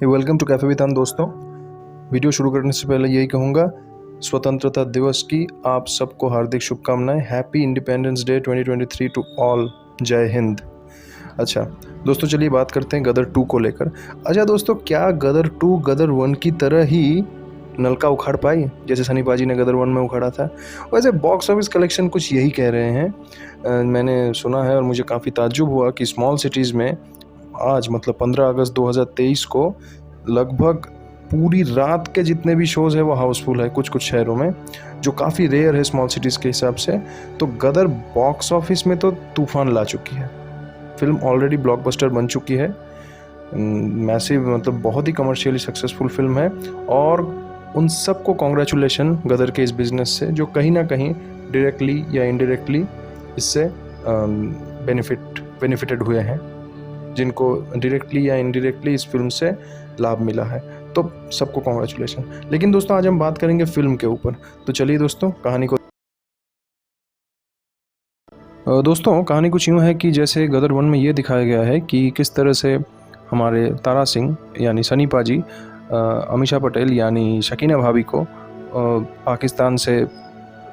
Welcome to cafe with दोस्तों। Video शुरू करने से पहले यही कहूँगा, स्वतंत्रता दिवस की आप सबको हार्दिक शुभकामनाएं। Happy independence day 2023 to all. जय हिंद। अच्छा दोस्तों, चलिए बात करते हैं गदर 2 को लेकर। अच्छा दोस्तों, क्या गदर 2 गदर 1 की तरह ही नलका उखाड़ पाई जैसे सनी पाजी ने गदर 1 में उखाड़ा था? वैसे बॉक्स ऑफिस कलेक्शन कुछ यही कह रहे हैं। मैंने सुना है और मुझे काफ़ी ताज्जुब हुआ कि स्मॉल सिटीज़ में आज मतलब 15 अगस्त 2023 को लगभग पूरी रात के जितने भी शोज़ है वो हाउसफुल है कुछ कुछ शहरों में, जो काफ़ी रेयर है स्मॉल सिटीज़ के हिसाब से। तो गदर बॉक्स ऑफिस में तो तूफान ला चुकी है। फिल्म ऑलरेडी ब्लॉकबस्टर बन चुकी है, मैसिव, मतलब बहुत ही कमर्शियली सक्सेसफुल फिल्म है। और उन सबको कॉन्ग्रेचुलेशन गदर के इस बिज़नेस से, जो कहीं ना कहीं डायरेक्टली या इनडायरेक्टली इससे बेनिफिटेड हुए हैं, जिनको डायरेक्टली या इनडायरेक्टली इस फिल्म से लाभ मिला है। तो सबको कॉन्ग्रेचुलेशन। लेकिन दोस्तों आज हम बात करेंगे फिल्म के ऊपर, तो चलिए दोस्तों कहानी कुछ यूँ है कि जैसे गदर 1 में ये दिखाया गया है कि किस तरह से हमारे तारा सिंह यानी सनी पाजी अमीषा पटेल यानी शकीना भाभी को पाकिस्तान से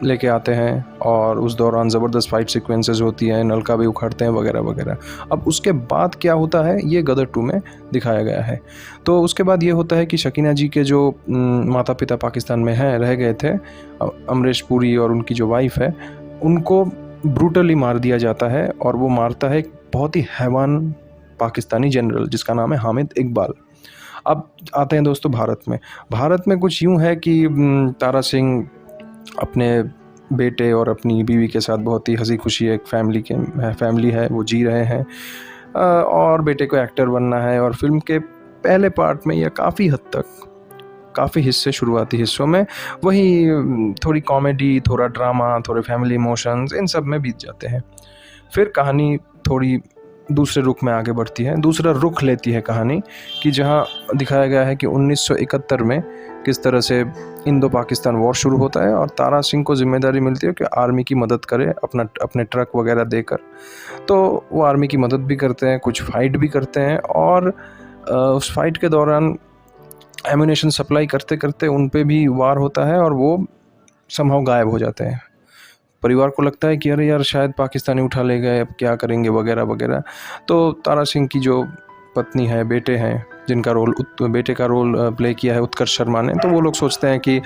लेके आते हैं, और उस दौरान ज़बरदस्त फाइट सीक्वेंसेस होती हैं, नलका भी उखाड़ते हैं वगैरह वगैरह। अब उसके बाद क्या होता है ये गदर 2 में दिखाया गया है। तो उसके बाद ये होता है कि शकीना जी के जो माता पिता पाकिस्तान में हैं, रह गए थे, अमरीश पुरी और उनकी जो वाइफ है, उनको ब्रूटली मार दिया जाता है। और वो मारता है एक बहुत ही हैवान पाकिस्तानी जनरल जिसका नाम है हामिद इकबाल। अब आते हैं दोस्तों भारत में कुछ यूँ है कि तारा सिंह अपने बेटे और अपनी बीवी के साथ बहुत ही हंसी खुशी एक फैमिली है, वो जी रहे हैं। और बेटे को एक्टर बनना है, और फिल्म के पहले पार्ट में या काफ़ी हद तक, काफ़ी हिस्से, शुरुआती हिस्सों में वही थोड़ी कॉमेडी, थोड़ा ड्रामा, थोड़े फैमिली इमोशंस, इन सब में बीत जाते हैं। फिर कहानी थोड़ी दूसरे रुख में आगे बढ़ती है, दूसरा रुख लेती है कहानी, कि जहाँ दिखाया गया है कि 1971 में किस तरह से इंडो पाकिस्तान वॉर शुरू होता है, और तारा सिंह को जिम्मेदारी मिलती है कि आर्मी की मदद करे अपने ट्रक वगैरह देकर। तो वो आर्मी की मदद भी करते हैं, कुछ फाइट भी करते हैं, और उस फाइट के दौरान एम्यूनेशन सप्लाई करते करते उन पे भी वार होता है, और वो समहाउ गायब हो जाते हैं। परिवार को लगता है कि अरे यार शायद पाकिस्तानी उठा ले गए, अब क्या करेंगे वगैरह वगैरह। तो तारा सिंह की जो पत्नी है, बेटे हैं, जिनका बेटे का रोल प्ले किया है उत्कर्ष शर्मा ने, तो वो लोग सोचते हैं कि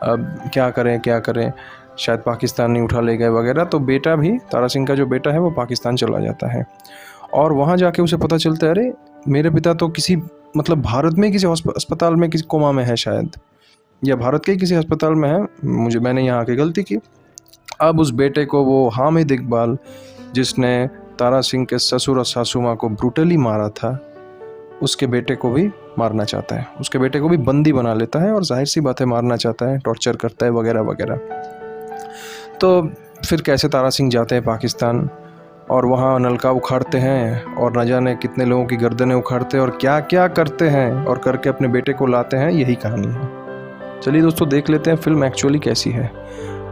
क्या करें, शायद पाकिस्तानी उठा ले गए वगैरह। तो बेटा भी, तारा सिंह का जो बेटा है, वो पाकिस्तान चला जाता है, और वहाँ जाके उसे पता चलता है अरे मेरे पिता तो किसी, मतलब भारत में किसी अस्पताल में, किसी कोमा में है शायद, या भारत के किसी अस्पताल में है, मैंने यहाँ आके गलती की। अब उस बेटे को वो हामिद इकबाल, जिसने तारा सिंह के ससुर और सासू माँ को ब्रूटली मारा था, उसके बेटे को भी मारना चाहता है, उसके बेटे को भी बंदी बना लेता है, और जाहिर सी बात है मारना चाहता है, टॉर्चर करता है वगैरह वगैरह। तो फिर कैसे तारा सिंह जाते हैं पाकिस्तान, और वहाँ नलका उखाड़ते हैं, और न जाने कितने लोगों की गर्दनें उखाड़ते हैं, और क्या क्या करते हैं, और करके अपने बेटे को लाते हैं। यही कहानी है। चलिए दोस्तों देख लेते हैं फिल्म एक्चुअली कैसी है।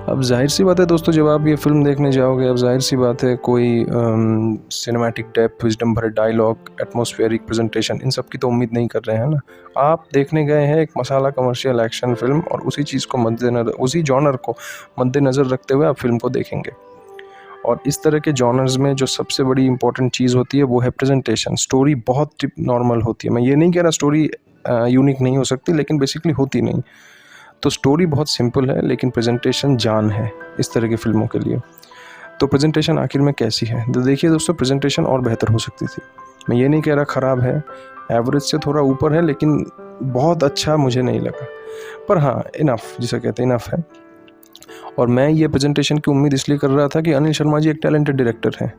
अब जाहिर सी बात है दोस्तों, जब आप ये फिल्म देखने जाओगे, अब जाहिर सी बात है कोई सिनेमैटिक डेप्थ, विजडम भरे डायलॉग, एटमॉस्फेरिक प्रेजेंटेशन, इन सब की तो उम्मीद नहीं कर रहे हैं ना। आप देखने गए हैं एक मसाला कमर्शियल एक्शन फिल्म, और उसी चीज़ को मद्देनज़र, उसी जॉनर को मद्देनज़र रखते हुए आप फिल्म को देखेंगे। और इस तरह के जॉनर्स में जो सबसे बड़ी इंपॉर्टेंट चीज़ होती है वो है प्रेजेंटेशन। स्टोरी बहुत नॉर्मल होती है, मैं ये नहीं कह रहा स्टोरी यूनिक नहीं हो सकती, लेकिन बेसिकली होती नहीं। तो स्टोरी बहुत सिंपल है, लेकिन प्रेजेंटेशन जान है इस तरह की फिल्मों के लिए। तो प्रेजेंटेशन आखिर में कैसी है? तो देखिए दोस्तों, प्रेजेंटेशन और बेहतर हो सकती थी। मैं ये नहीं कह रहा ख़राब है, एवरेज से थोड़ा ऊपर है, लेकिन बहुत अच्छा मुझे नहीं लगा। पर हाँ, इनफ, जिसे कहते हैं इनफ है। और मैं ये प्रेजेंटेशन की उम्मीद इसलिए कर रहा था कि अनिल शर्मा जी एक टैलेंटेड डायरेक्टर हैं,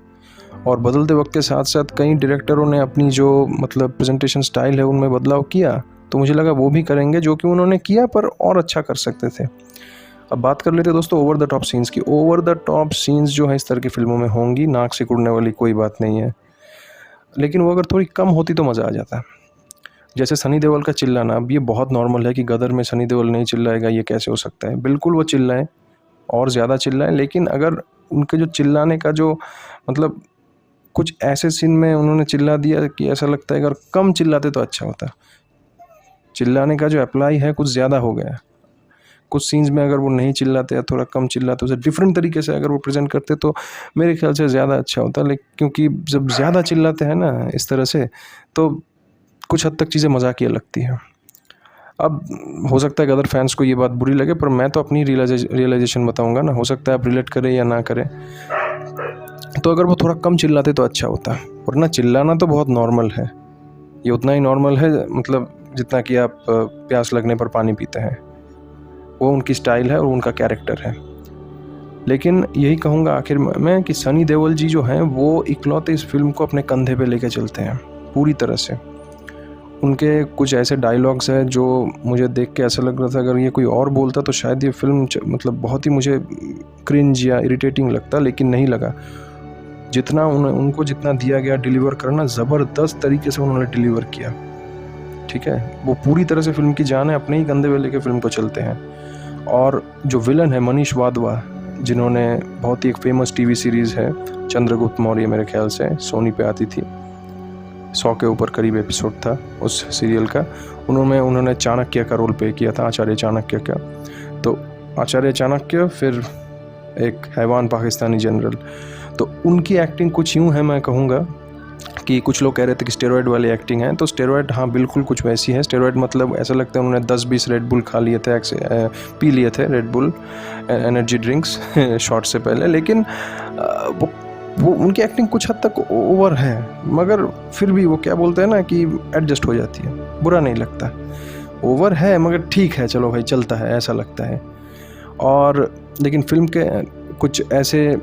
और बदलते वक्त के साथ साथ कई डायरेक्टरों ने अपनी जो मतलब प्रेजेंटेशन स्टाइल है उनमें बदलाव किया, तो मुझे लगा वो भी करेंगे, जो कि उन्होंने किया, पर और अच्छा कर सकते थे। अब बात कर लेते दोस्तों ओवर द टॉप सीन्स की। ओवर द टॉप सीन्स जो है इस तरह की फिल्मों में होंगी, नाक से कुड़ने वाली कोई बात नहीं है, लेकिन वो अगर थोड़ी कम होती तो मज़ा आ जाता। जैसे सनी देओल का चिल्लाना, अब ये बहुत नॉर्मल है कि गदर में सनी देओल नहीं चिल्लाएगा, ये कैसे हो सकता है? बिल्कुल वो चिल्लाएं, और ज़्यादा चिल्लाएं, लेकिन अगर उनके जो चिल्लाने का जो मतलब, कुछ ऐसे सीन में उन्होंने चिल्ला दिया कि ऐसा लगता है अगर कम चिल्लाते तो अच्छा होता। चिल्लाने का जो अप्लाई है कुछ ज़्यादा हो गया। कुछ सीन्स में अगर वो नहीं चिल्लाते या थोड़ा कम चिल्लाते, उसे डिफरेंट तरीके से अगर वो प्रेजेंट करते तो मेरे ख्याल से ज़्यादा अच्छा होता। लेकिन क्योंकि जब ज़्यादा चिल्लाते हैं ना इस तरह से, तो कुछ हद तक चीज़ें मजाकिया लगती हैं। अब हो सकता है कि अदर फैंस को ये बात बुरी लगे, पर मैं तो अपनी रियलाइजेशन बताऊंगा ना, हो सकता है आप रिलेट करें या ना करें। तो अगर वो थोड़ा कम चिल्लाते तो अच्छा होता, वरना चिल्लाना तो बहुत नॉर्मल है, ये उतना ही नॉर्मल है मतलब जितना कि आप प्यास लगने पर पानी पीते हैं। वो उनकी स्टाइल है और उनका कैरेक्टर है। लेकिन यही कहूँगा आखिर में कि सनी देओल जी जो हैं वो इकलौते इस फिल्म को अपने कंधे पे लेके चलते हैं पूरी तरह से। उनके कुछ ऐसे डायलॉग्स हैं जो मुझे देख के ऐसा लग रहा था अगर ये कोई और बोलता तो शायद ये फिल्म मतलब बहुत ही मुझे क्रिंज या इरिटेटिंग लगता, लेकिन नहीं लगा। जितना उनको जितना दिया गया डिलीवर करना, ज़बरदस्त तरीके से उन्होंने डिलीवर किया। ठीक है, वो पूरी तरह से फिल्म की जान है, अपने ही कंधे पे लेके फिल्म को चलते हैं। और जो विलन है मनीष वाधवा, जिन्होंने बहुत ही एक फेमस टीवी सीरीज़ है चंद्रगुप्त मौर्य, मेरे ख्याल से सोनी पे आती थी, 100 के ऊपर करीब एपिसोड था उस सीरियल का, उन्होंने चाणक्य का रोल प्ले किया था, आचार्य चाणक्य का। तो आचार्य चाणक्य, फिर एक हैवान पाकिस्तानी जनरल, तो उनकी एक्टिंग कुछ यूँ है, मैं कहूँगा कि कुछ लोग कह रहे थे कि स्टेरॉयड वाली एक्टिंग है, तो स्टेरॉयड हाँ बिल्कुल कुछ वैसी है। स्टेरॉयड मतलब ऐसा लगता है उन्होंने 10-20 रेड बुल खा लिए थे, पी लिए थे red bull energy drinks shot से पहले। लेकिन वो उनकी एक्टिंग कुछ हद तक ओवर है, मगर फिर भी वो क्या बोलते हैं ना कि एडजस्ट हो जाती है, बुरा नहीं लगता। ओवर है मगर ठीक है, चलो भाई चलता है, ऐसा लगता है। और लेकिन फिल्म के कुछ ऐसे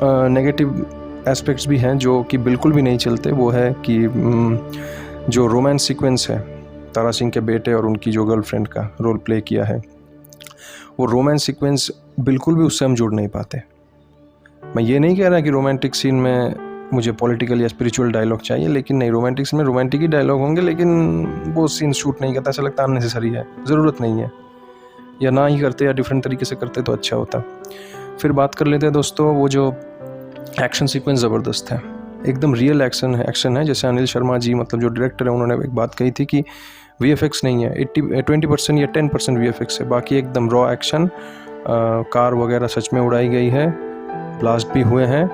नेगेटिव एस्पेक्ट्स भी हैं जो कि बिल्कुल भी नहीं चलते। वो है कि जो रोमांस सीक्वेंस है तारा सिंह के बेटे और उनकी जो गर्लफ्रेंड का रोल प्ले किया है, वो रोमांस सीक्वेंस बिल्कुल भी उससे हम जुड़ नहीं पाते। मैं ये नहीं कह रहा कि रोमांटिक सीन में मुझे पॉलिटिकल या स्पिरिचुअल डायलॉग चाहिए, लेकिन नहीं, रोमांटिक सीन में रोमांटिक ही डायलॉग होंगे, लेकिन वो सीन शूट नहीं करता, ऐसा लगता है अननेसेसरी है, ज़रूरत नहीं है, या ना ही करते या डिफरेंट तरीके से करते तो अच्छा होता। फिर बात कर लेते हैं दोस्तों, वो जो एक्शन सीक्वेंस ज़बरदस्त है, एकदम रियल एक्शन है। जैसे अनिल शर्मा जी, मतलब जो डायरेक्टर है, उन्होंने एक बात कही थी कि VFX नहीं है, 20% या 10% VFX है, बाकी एकदम रॉ एक्शन। कार वगैरह सच में उड़ाई गई है, ब्लास्ट भी हुए हैं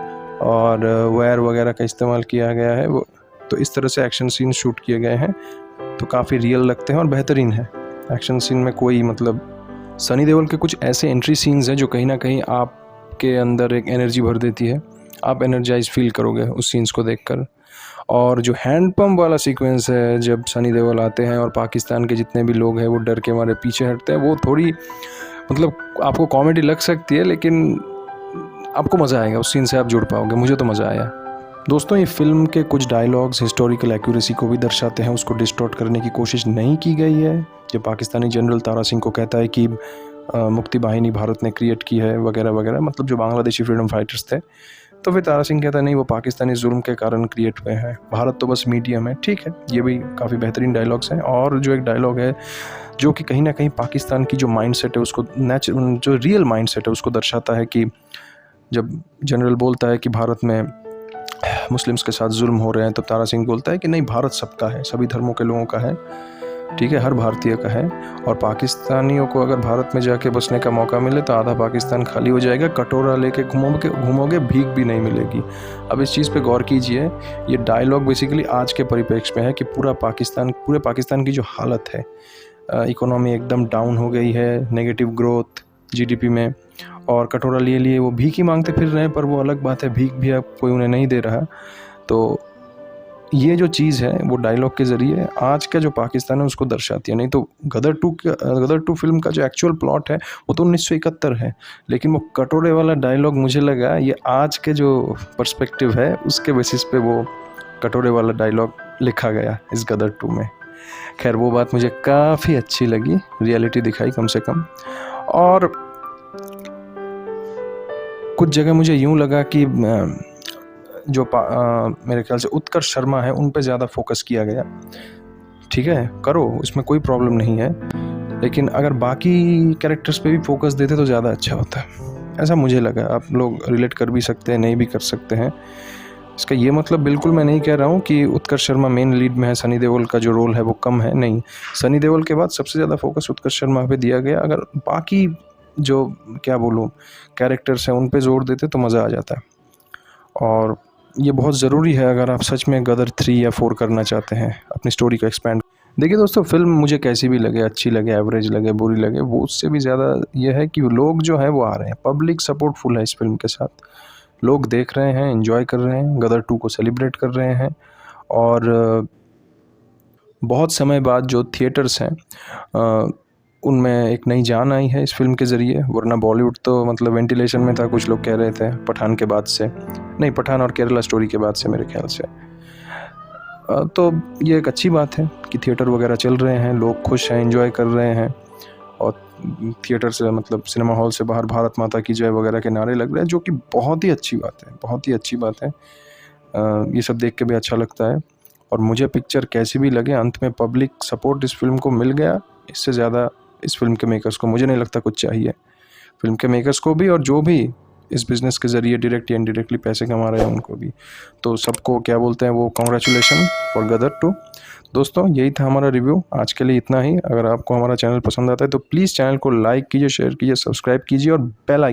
और वायर वगैरह का इस्तेमाल किया गया है। वो तो इस तरह से एक्शन सीन शूट किए गए हैं, तो काफ़ी रियल लगते हैं और बेहतरीन है एक्शन सीन में। कोई मतलब सनी देओल के कुछ ऐसे एंट्री सीन्स हैं जो कहीं ना कहीं आपके अंदर एक एनर्जी भर देती है, आप एनर्जाइज फील करोगे उस सीन्स को देखकर। और जो हैंड पंप वाला सीक्वेंस है, जब सनी देओल आते हैं और पाकिस्तान के जितने भी लोग हैं वो डर के मारे पीछे हटते हैं, वो थोड़ी मतलब आपको कॉमेडी लग सकती है, लेकिन आपको मज़ा आएगा, उस सीन से आप जुड़ पाओगे। मुझे तो मज़ा आया दोस्तों। ये फिल्म के कुछ डायलॉग्स हिस्टोरिकल एक्यूरेसी को भी दर्शाते हैं, उसको डिस्टॉर्ट करने की कोशिश नहीं की गई है। जब पाकिस्तानी जनरल तारा सिंह को कहता है कि मुक्ति वाहिनी भारत ने क्रिएट की है वगैरह वगैरह, मतलब जो बांग्लादेशी फ्रीडम फाइटर्स थे, तो फिर तारा सिंह कहता है नहीं, वो पाकिस्तानी जुल्म के कारण क्रिएट हुए हैं, भारत तो बस मीडियम है। ठीक है, ये भी काफ़ी बेहतरीन डायलॉग्स हैं। और जो एक डायलॉग है जो कि कहीं ना कहीं पाकिस्तान की जो माइंडसेट है उसको, जो रियल माइंडसेट है उसको दर्शाता है, कि जब जनरल बोलता है कि भारत में मुस्लिम्स के साथ जुल्म हो रहे हैं, तब तारा सिंह बोलता है कि नहीं, भारत सबका है, सभी धर्मों के लोगों का है, ठीक है, हर भारतीय का है, और पाकिस्तानियों को अगर भारत में जाके बसने का मौका मिले तो आधा पाकिस्तान खाली हो जाएगा, कटोरा लेके घूमोगे भीख भी नहीं मिलेगी। अब इस चीज़ पे गौर कीजिए, ये डायलॉग बेसिकली आज के परिप्रेक्ष्य में है कि पूरे पाकिस्तान की जो हालत है, इकोनॉमी एकदम डाउन हो गई है, नेगेटिव ग्रोथ GDP में, और कटोरा लिए लिए वो भीख ही मांगते फिर रहे हैं। पर वो अलग बात है, भीख भी अब कोई उन्हें नहीं दे रहा। तो ये जो चीज़ है वो डायलॉग के ज़रिए आज का जो पाकिस्तान है उसको दर्शाती है। नहीं तो गदर 2 फिल्म का जो एक्चुअल प्लॉट है वो तो 1971 है, लेकिन वो कटोरे वाला डायलॉग मुझे लगा ये आज के जो पर्सपेक्टिव है उसके बेसिस पे वो कटोरे वाला डायलॉग लिखा गया इस गदर 2 में। खैर, वो बात मुझे काफ़ी अच्छी लगी, रियलिटी दिखाई कम से कम। और कुछ जगह मुझे यूँ लगा कि जो मेरे ख्याल से उत्कर्ष शर्मा है उन पे ज़्यादा फोकस किया गया। ठीक है, करो, इसमें कोई प्रॉब्लम नहीं है, लेकिन अगर बाकी कैरेक्टर्स पे भी फोकस देते तो ज़्यादा अच्छा होता, ऐसा मुझे लगा। आप लोग रिलेट कर भी सकते हैं, नहीं भी कर सकते हैं। इसका ये मतलब बिल्कुल मैं नहीं कह रहा हूँ कि उत्कर्ष शर्मा मेन लीड में है, सनी देओल का जो रोल है वो कम है, नहीं। सनी देओल के बाद सबसे ज़्यादा फोकस उत्कर्ष शर्मा पे दिया गया। अगर बाकी जो क्या बोलूँ कैरेक्टर्स हैं उन पे जोर देते तो मज़ा आ जाता है। और ये बहुत ज़रूरी है अगर आप सच में गदर 3 या 4 करना चाहते हैं, अपनी स्टोरी को एक्सपेंड। देखिए दोस्तों, फ़िल्म मुझे कैसी भी लगे, अच्छी लगे, एवरेज लगे, बुरी लगे, वो उससे भी ज़्यादा ये है कि लोग जो है वो आ रहे हैं। पब्लिक सपोर्ट फुल है इस फ़िल्म के साथ। लोग देख रहे हैं, एंजॉय कर रहे हैं, गदर 2 को सेलिब्रेट कर रहे हैं। और बहुत समय बाद जो थिएटर्स हैं उनमें एक नई जान आई है इस फ़िल्म के ज़रिए। वरना बॉलीवुड तो मतलब वेंटिलेशन में था, कुछ लोग कह रहे थे पठान के बाद से, नहीं पठान और केरला स्टोरी के बाद से मेरे ख्याल से। तो ये एक अच्छी बात है कि थिएटर वगैरह चल रहे हैं, लोग खुश हैं, एंजॉय कर रहे हैं। और थिएटर से मतलब सिनेमा हॉल से बाहर भारत माता की जय वगैरह के नारे लग रहे हैं, जो कि बहुत ही अच्छी बात है, बहुत ही अच्छी बात है। ये सब देख के भी अच्छा लगता है। और मुझे पिक्चर कैसी भी लगे, अंत में पब्लिक सपोर्ट इस फिल्म को मिल गया, इससे ज़्यादा इस फिल्म के मेकर्स को मुझे नहीं लगता कुछ चाहिए। फिल्म के मेकर्स को भी और जो भी इस बिज़नेस के ज़रिए डायरेक्ट या इनडायरेक्टली पैसे कमा रहे हैं उनको भी। तो सबको क्या बोलते हैं वो, कांग्रेचुलेशन फॉर गदर 2। दोस्तों यही था हमारा रिव्यू, आज के लिए इतना ही। अगर आपको हमारा चैनल पसंद आता है तो प्लीज़ चैनल को लाइक कीजिए, शेयर कीजिए, सब्सक्राइब कीजिए और बेल आइकन